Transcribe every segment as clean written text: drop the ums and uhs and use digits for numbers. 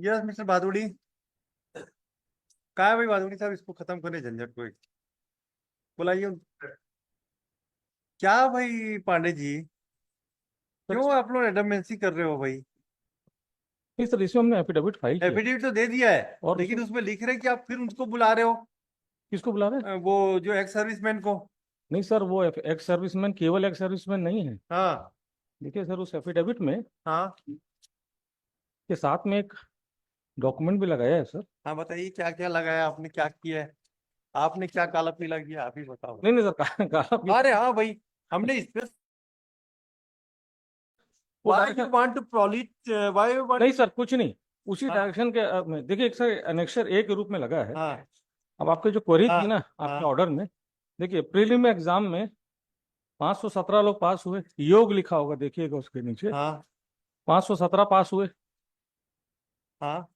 Yes mister Bhaduri. कहा है भाई भादुड़ी साहब, इसको खत्म करने झंझट को बुलाइए। क्या भाई पांडे जी, क्यों आप लोग एडमेंसी कर रहे हो भाई? नहीं सर, इसमें हमने एफिडेविट फाइल किया एफिडेविट तो दे दिया है, और लेकिन उसमें लिख रहे हैं कि आप फिर उनको बुला रहे हो। किसको बुला रहे हैं? वो जो एक्स सर्विसमैन को। नहीं सर, वो एक्स सर्विसमैन केवल एक्स सर्विसमैन नहीं है। हाँ। देखिए सर, उस एफिडेविट में हाँ। के साथ में एक डॉक्यूमेंट भी लगाया है सर। हाँ बताइए, क्या क्या लगाया आपने, क्या किया है? आपने क्या काला पीला किया, आप ही बताओ। नहीं नहीं सर, कहा भी अरे हाँ भाई, हमने इस पे वो why you direction. Want to polite, why you want. नहीं सर, कुछ नहीं। उसी हाँ। डायरेक्शन के में देखिए, एक सर एनेक्सर ए के रूप में लगा है। हाँ। अब आपकी जो क्वेरी हाँ। थी ना आपके हाँ। ऑर्डर में, देखिए प्रीलिम एग्जाम में 517 लोग पास हुए, योग लिखा होगा देखिएगा उसके नीचे। हाँ। 517 पास हुए। हाँ।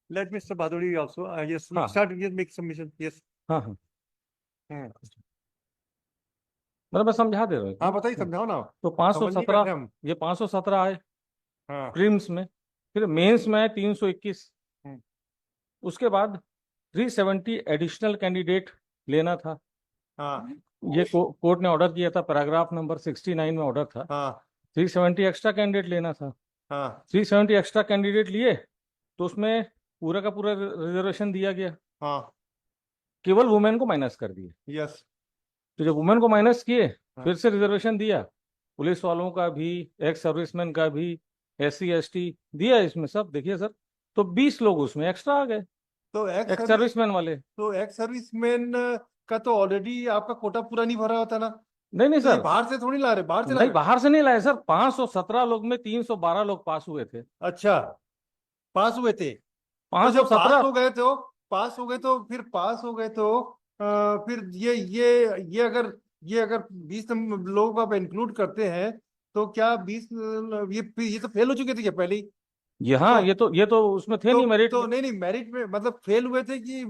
Let Mr. Bhaduri also. Yes, you हाँ start. Yes, make submission. Yes. हाँ हाँ। हम्म। मतलब मैं समझा दे रहा हाँ हूँ बताइए, कि समझाओ ना। तो समझ नहीं बैठे 517, हम। ये 517 आए हाँ। प्रीलिम्स में। फिर मेंस में आए 321। हम्म। उसके बाद 370 एडिशनल कैंडिडेट लेना था। हाँ। ये कोर्ट ने ऑर्डर किया था, पैराग्राफ नंबर 69 में ऑर्डर था। हाँ। 370 एक्स्ट्रा कैंडिडेट लेना था। हाँ। 370 एक्स्ट्रा कैंडिडेट लिए तो उसमें पूरा का पूरा रिजर्वेशन दिया गया, हाँ। केवल वुमेन को माइनस कर दिए। यस। तो जब वुमेन को माइनस किए, हाँ। फिर से रिजर्वेशन दिया, पुलिस वालों का भी, एक्स सर्विसमैन का भी, SC ST दिया इसमें सब। देखिए सर, तो 20 लोग उसमें एक्स्ट्रा आ गए, तो एक्स सर्विसमैन वाले। एक्स सर्विसमैन का तो ऑलरेडी आपका कोटा पूरा नहीं भरा होता ना। नहीं नहीं तो ये सर, बाहर से थोड़ी ला रहे, बाहर से ला नहीं रहे। बाहर से नहीं लाए सर। 517 लोग में 312 लोग पास हुए थे। अच्छा, पास हुए थे। तो जब पास 517। हो गए तो पास हो गए तो फिर पास हो गए तो फिर ये अगर 20 लोगों को आप इंक्लूड करते हैं, तो क्या 20, ये तो फेल हो चुके थे क्या पहले ही? यहाँ तो ये तो उसमें थे तो नहीं मेरिट। तो नहीं नहीं, मेरिट में मतलब फेल हुए थे कि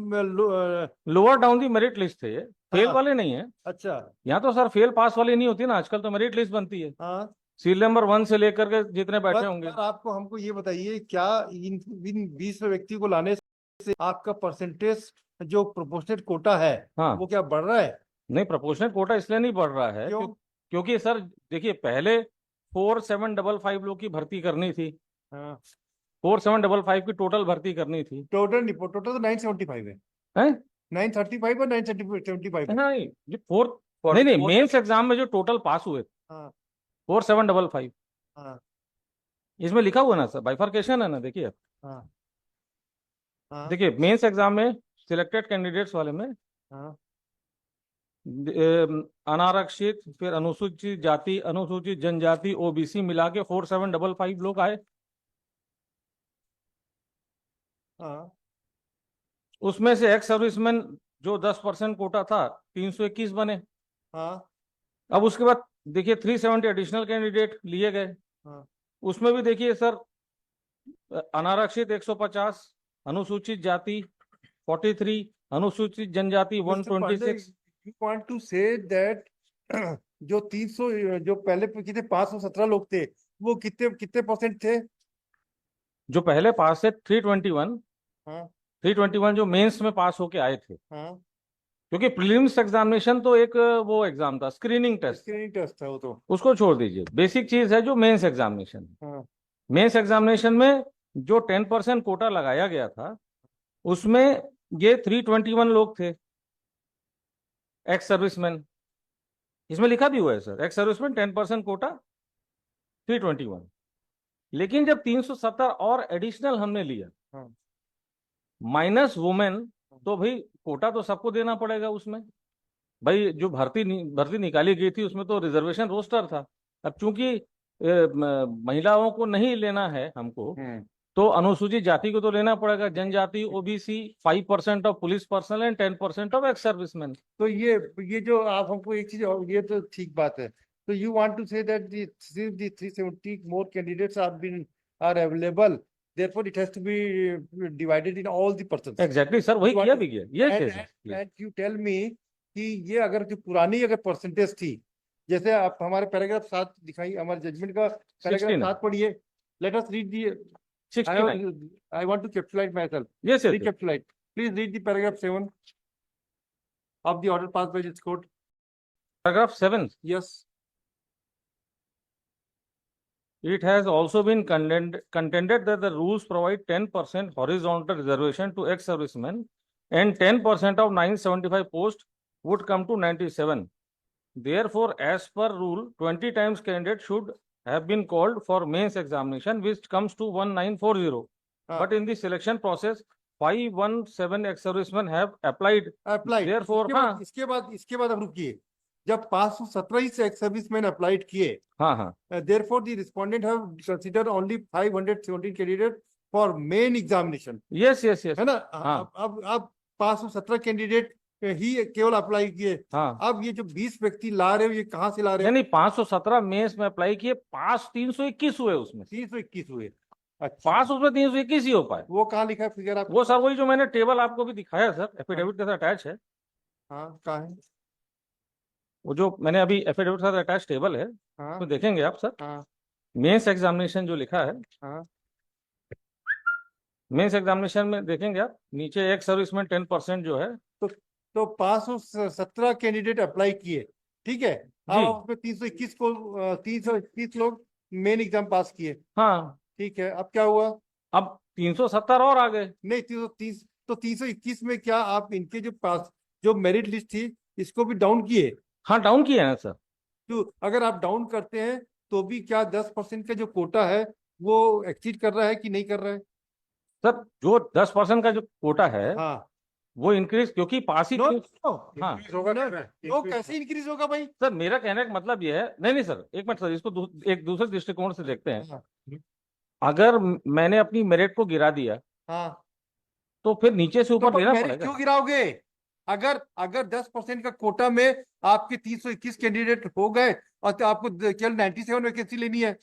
lower down the merit list थे ये, फेल हाँ। वाले नहीं है। अच्छा। यहाँ तो सर फेल पास वाले नहीं होती ना, आजकल तो मेरिट लिस्ट बनती है। हाँ। सीरियल नंबर 1 से लेकर के जितने बैठे होंगे। पर आपको हमको ये बताइए, क्या इन इन 20 व्यक्ति को लाने से आपका परसेंटेज जो प्रोपोर्शनेट कोटा है हाँ। वो क्या बढ़ रहा है? नहीं, प्रपोर्शनल कोटा इसलिए नहीं बढ़ रहा है क्यों? क्योंकि सर देखिए, पहले 4755 लोग की भर्ती करनी थी। हाँ। 4755 की टोटल भर्ती करनी थी। टोटल तो 975 है। हैं? 935 और 975 है। नहीं, जो फोर्थ, नहीं नहीं, फोर। मेंस एग्जाम में जो टोटल पास हुए हाँ। 4755, हाँ। इसमें लिखा हुआ ना सर, बाइफर्केशन है ना, देखिए। हाँ। हाँ। देखिए मेंस एग्जाम में सिलेक्टेड कैंडिडेट्स वाले में हाँ। अनारक्षित, फिर अनुसूचित जाति, अनुसूचित जनजाति, OBC मिला के 4755 लोग आए। हाँ। उसमें से एक्स सर्विसमैन जो 10% कोटा था, 321 बने। हाँ। अब उसके बाद देखिए 370 एडिशनल कैंडिडेट लिए गए। हाँ। उसमें भी देखिए सर, अनारक्षित 150, अनुसूचित जाति 43, अनुसूचित जनजाति mister Pandey, 126। You want to say that जो 300, जो पहले कितने 517 लोग थे, वो कितने कितने परसेंट थे? जो पहले पास थे 321, हाँ। 321 जो मेंस में पास होके आए थे। हाँ। क्योंकि प्रीलिम्स एग्जामिनेशन तो एक वो एग्जाम था, स्क्रीनिंग टेस्ट, स्क्रीनिंग टेस्ट था वो तो। उसको छोड़ दीजिए। बेसिक चीज है जो मेंस एग्जामिनेशन। हाँ। मेंस एग्जामिनेशन में जो 10% कोटा लगाया गया था, उसमें ये 321 लोग थे एक्स सर्विसमैन। इसमें लिखा भी हुआ है सर, एक्स सर्विसमैन 10% कोटा 321। लेकिन जब 370 और एडिशनल हमने लिया हाँ। माइनस वुमेन, तो भाई कोटा तो सबको देना पड़ेगा उसमें। भाई जो भर्ती निकाली गई थी उसमें तो रिजर्वेशन रोस्टर था। अब चूंकि महिलाओं को नहीं लेना है हमको, हम्म। तो अनुसूचित जाति को तो लेना पड़ेगा, जनजाति, OBC, 5% of police personal and 10% of ex serviceman. तो ये जो आप हमको एक चीज, और ये तो ठीक बात है। तो you want to say that the 370 more candidates are available, therefore it has to be divided in all the persons. Exactly sir, वही You want किया to, भी गया, ये and केस है and and you tell me कि ये अगर जो पुरानी अगर परसेंटेज थी, जैसे आप हमारे पैराग्राफ 7 दिखाई, हमारे जजमेंट का पैराग्राफ 69। 7 पढ़िए। let us read the, 69. I want to capitalize myself. Yes, yes, yes. Recapitulate. Please read the paragraph 7 of the order passed by this court. Paragraph 7. Yes. It has also been contended that the rules provide 10% horizontal reservation to ex-servicemen and 10% of 975 posts would come to 97. Therefore, as per rule, 20 times candidate should have been called for mains examination, which comes to 1940. But in the selection process, 517 ex-servicemen have applied. Therefore, इसके बाद अब रुकिए, जब 517 से ex serviceman applied किए, therefore the respondent have considered only 517 candidate for main examination. Yes, yes, yes. है ना? अब 517 कैंडिडेट ही केवल अप्लाई किए। अब ये जो 20 व्यक्ति ला रहे हो, ये कहाँ से ला रहे हो? नहीं, 517 मेंस में अप्लाई किए, पास 321 हुए, उसमें 321 हुए। अच्छा, पास उसमें 321 ही हो पाए। वो कहाँ लिखा है फिगर आपको? वो सर वही जो मैंने टेबल आपको भी दिखाया सर, एफिडेविट के साथ अटैच है। हाँ, कहाँ है? वो जो मैंने अभी एफिडेविट के साथ अटैच टेबल है, तो देखेंगे आप सर। मेंस एग्जामिनेशन जो लिखा है, मेंस एग्जामिनेशन में देखेंगे आप, नीचे एक सर्विसमैन 10% जो है, तो 517 कैंडिडेट अप्लाई किए, ठीक है। अब उसमें 321 को 321 लोग मेन एग्जाम पास किए। हाँ, ठीक है। अब क्या हुआ? अब 370 और आ गए। नहीं, 330, तो 321 में क्या आप इनके जो मेरिट लिस्ट थी, इसको भी डाउन किए? हाँ, डाउन किए हैं सर। तो अगर आप डाउन करते हैं तो भी क्या 10% का जो कोटा है वो एक्सीड कर रहा है कि नहीं कर रहा है? सर, जो 10% का जो कोटा है, वो इंक्रीज, क्योंकि पास ही वो कैसे इंक्रीज होगा भाई? सर, मेरा कहने का मतलब ये है, नहीं सर, एक मिनट सर, इसको एक दूसरे दृष्टिकोण से देखते हैं। अगर मैंने अपनी मेरिट को गिरा दिया, तो फिर नीचे से ऊपर लेना पड़ेगा। क्यों गिराओगे? अगर 10% का कोटा में आपके 321 कैंडिडेट हो गए और तो आपको केवल 97 वैकेंसी लेनी है।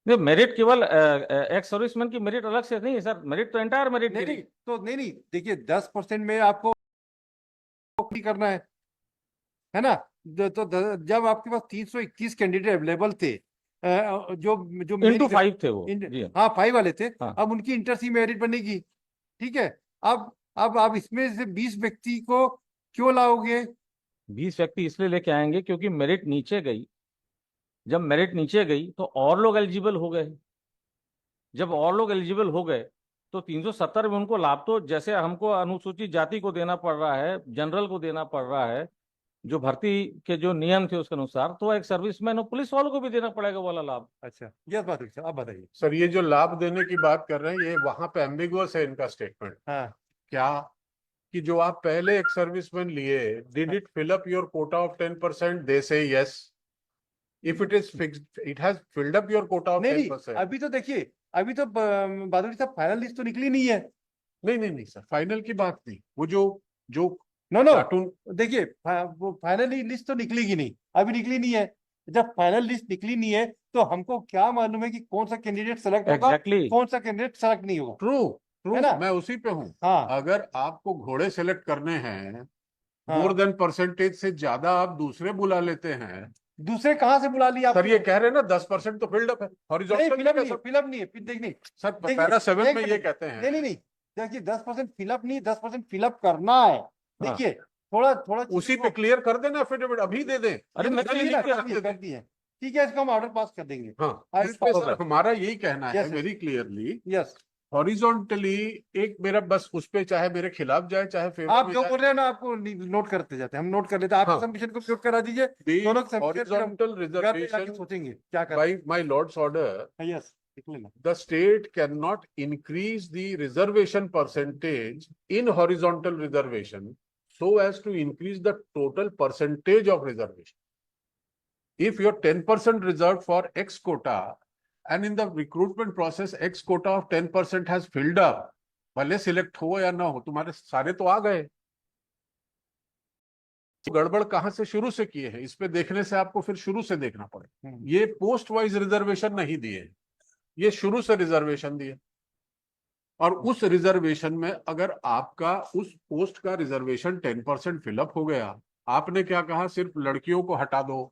मेरिट केवल एक्स सर्विसमैन की मेरिट अलग से नहीं है सर, मेरिट तो एंटायर मेरिट नहीं, देखिए 10% में आपको करना है ना? तो जब आपके पास 321 कैंडिडेट अवेलेबल थे, जो इंटू 5 थे वो, 5 वाले थे, अब उनकी इंटर सी मेरिट बनेगी, ठीक है। अब आप इसमें से 20 व्यक्ति को क्यों लाओगे? 20 व्यक्ति इसलिए लेके आएंगे क्योंकि मेरिट नीचे गई। जब मेरिट नीचे गई तो और लोग एलिजिबल हो गए। जब और लोग एलिजिबल हो गए तो 370 में उनको लाभ, तो जैसे हमको अनुसूचित जाति को देना पड़ रहा है, जनरल को देना पड़ रहा है, जो भर्ती के जो नियम थे उसके अनुसार, तो एक सर्विसमैन और पुलिस वालों को भी देना पड़ेगा वाला लाभ। अच्छा, ये बात है। आप बताइए सर, ये जो लाभ देने की बात कर रहे हैं, ये वहां पे एम्बिगुअस है इनका स्टेटमेंट। क्या कि जो आप पहले एक सर्विसमैन लिए, did it fill up your quota of 10%? They say yes. If it is fixed, it has filled up your quota of 10%। अभी तो देखिए, अभी तो बादुड़ी साहब फाइनल लिस्ट तो निकली नहीं है। नहीं सर, फाइनल की बात नहीं। वो जो नो देखिए, वो फाइनल लिस्ट तो निकलेगी नहीं, अभी निकली नहीं है। जब फाइनल लिस्ट निकली नहीं है तो हमको क्या मालूम है कि कौन सा कैंडिडेट सेलेक्ट होगा, कौन सा कैंडिडेट सेलेक्ट नहीं होगा? ट्रू, मैं उसी पे हूँ। अगर आपको घोड़े सेलेक्ट करने हैं, मोर देन परसेंटेज से ज्यादा आप दूसरे बुला लेते हैं। दूसरे कहाँ से बुला लिया? सर, ये कह रहे हैं ना 10% तो फिल्ड अप है, हॉरिजॉन्टल फिलअप नहीं है। फिर देखिए सर, पैरा 7 में ये कहते हैं। नहीं, देखिए 10% फिलअप नहीं, 10% फिलअप करना है। देखिए थोड़ा उसी पे क्लियर कर देना, एफिडेविट अभी दे दें। अरे कर दी है, ठीक है, इसको हम ऑर्डर पास कर देंगे। सर, हमारा यही कहना है वेरी क्लियरली। यस, हॉरिजॉन्टली एक मेरा बस उस पे, चाहे मेरे खिलाफ जाए चाहे फेवर आप जो बोल रहे हैं ना, आपको नोट करते जाते हैं, हम नोट कर लेते हैं। आप सबमिशन को नोट करा दीजिए, दोनों हॉरिजॉन्टल रिजर्वेशन सोचेंगे क्या कर। By my lord's order, yes, the state cannot increase the reservation percentage in horizontal reservation so as to increase the total percentage of reservation. If you're 10% reserved for X quota and in the recruitment process X quota of 10% has filled up, भले select हो या ना हो, तुम्हारे सारे तो आ गए। गड़बड़ कहां से शुरू से किए हैं, इस पे देखने से आपको फिर शुरू से देखना पड़े। ये पोस्ट वाइज रिजर्वेशन नहीं दिए, ये शुरू से रिजर्वेशन दिए। और उस रिजर्वेशन में अगर आपका उस पोस्ट का रिजर्वेशन 10% फिलअप हो गया, आपने क्या कहा, सिर्फ लड़कियों को हटा दो।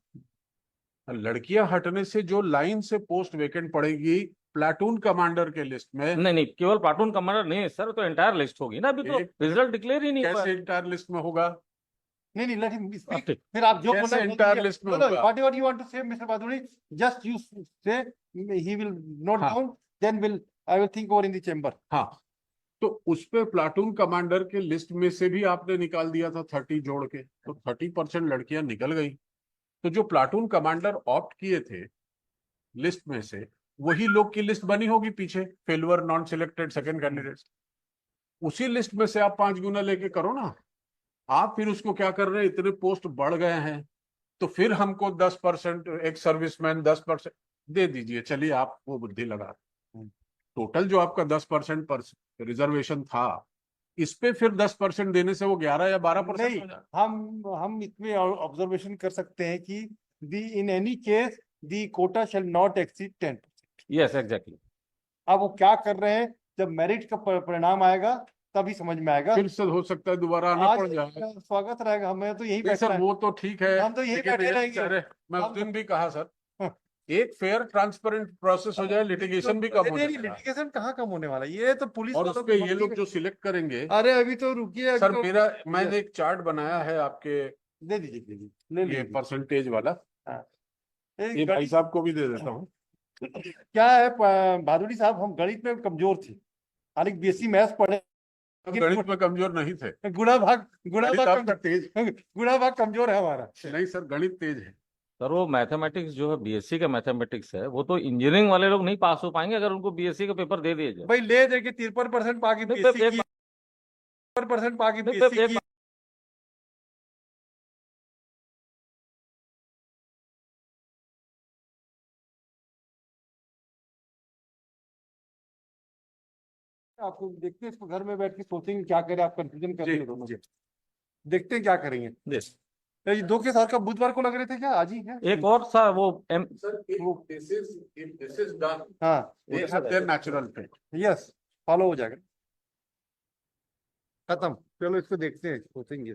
लड़कियां हटने से जो लाइन से पोस्ट वेकेंट पड़ेगी प्लाटून कमांडर के लिस्ट में नहीं नहीं, केवल प्लाटून कमांडर नहीं है सर, तो एंटायर लिस्ट होगी ना, अभी तो एक- रिजल्ट डिक्लेयर ही नहीं हुआ कैसे है। इंटायर लिस्ट में होगा? नहीं नहीं, let him speak. ठीक। फिर आप जो कैसे बोलना है entire list में होगा? whatever you want to say, Mr. Bhaduri, just you say, he will note हाँ। down, then I will think over in the chamber. हाँ, तो उस पे प्लाटून कमांडर के लिस्ट में से भी आपने निकाल दिया था 30 जोड़ के, तो 30% लड़कियां निकल गई। तो जो प्लाटून कमांडर ऑप्ट किए थे लिस्ट में से, वही लोग की लिस्ट बनी होगी पीछे, failure non selected second candidate. उसी लिस्ट में से आप 5 गुना लेके करो ना। आप फिर उसको क्या कर रहे हैं, इतने पोस्ट बढ़ गए हैं तो फिर हमको 10%, एक सर्विसमैन 10% दे दीजिए, चलिए आप वो बुद्धि लगा। टोटल जो आपका 10% रिजर्वेशन था, इस पे फिर 10% देने से वो 11 या 12% नहीं, हो जाए। हम इसमें ऑब्जर्वेशन कर सकते हैं कि in any case the quota shall not exceed 10%. Yes exactly. अब वो क्या कर रहे हैं, जब मेरिट का परिणाम आएगा तभी समझ में आएगा। फिर से हो सकता है दोबारा आना आज पड़ जाए। स्वागत रहेगा, हमें तो यही नहीं सर, बैठना है। वो तो ठीक है, हम तो यही लेकिन बैठे एक रहेंगे। अरे, मैं हम उस दिन भी कहा सर, हाँ। एक फेयर ट्रांसपेरेंट प्रोसेस हो जाए, लिटिगेशन भी कम हो जाएगा। लिटिगेशन कहाँ कम होने वाला है? ये तो पुलिस और वालों उस पे की ये लोग मर्जी जो सिलेक्ट करेंगे, है। अरे अभी तो रुकिए, अभी सर तो मेरा, मैंने एक चार्ट बनाया है आपके, दे दीजिए, ले ये लीजिए। परसेंटेज वाला, ये ये भाई साहब को भी दे देता हूँ। क्या है भादुड़ी साहब, हम गणित में कमजोर थे, हालांकि बीएससी मैथ्स पढ़े, गणित में कमजोर नहीं थे। गुणा भाग गणित आपका तेज, गुणा भाग कमजोर है हमारा। नहीं सर गणित तेज है। सर वो मैथमेटिक्स जो है, बीएससी का मैथमेटिक्स है, वो तो इंजीनियरिंग वाले लोग नहीं पास हो पाएंगे अगर उनको बीएससी का पेपर दे दिया जाए। भाई ले दे के 53% पा के नहीं, बीएससी की, 53% पा के नहीं, बीएससी की। आपको देखते हैं, इसको घर में बैठ के सोचेंगे क्या करें, आप कंफ्यूजन कर रहे हो दोनों। देखते हैं क्या करेंगे। तो ये दो के साथ का बुधवार को लग रहे थे क्या, आज ही है? एक और सा वो sir if this is done, हाँ, they have their natural fit. Yes, follow हो जाएगा। खत्म, चलो इसको देखते हैं, सोचेंगे।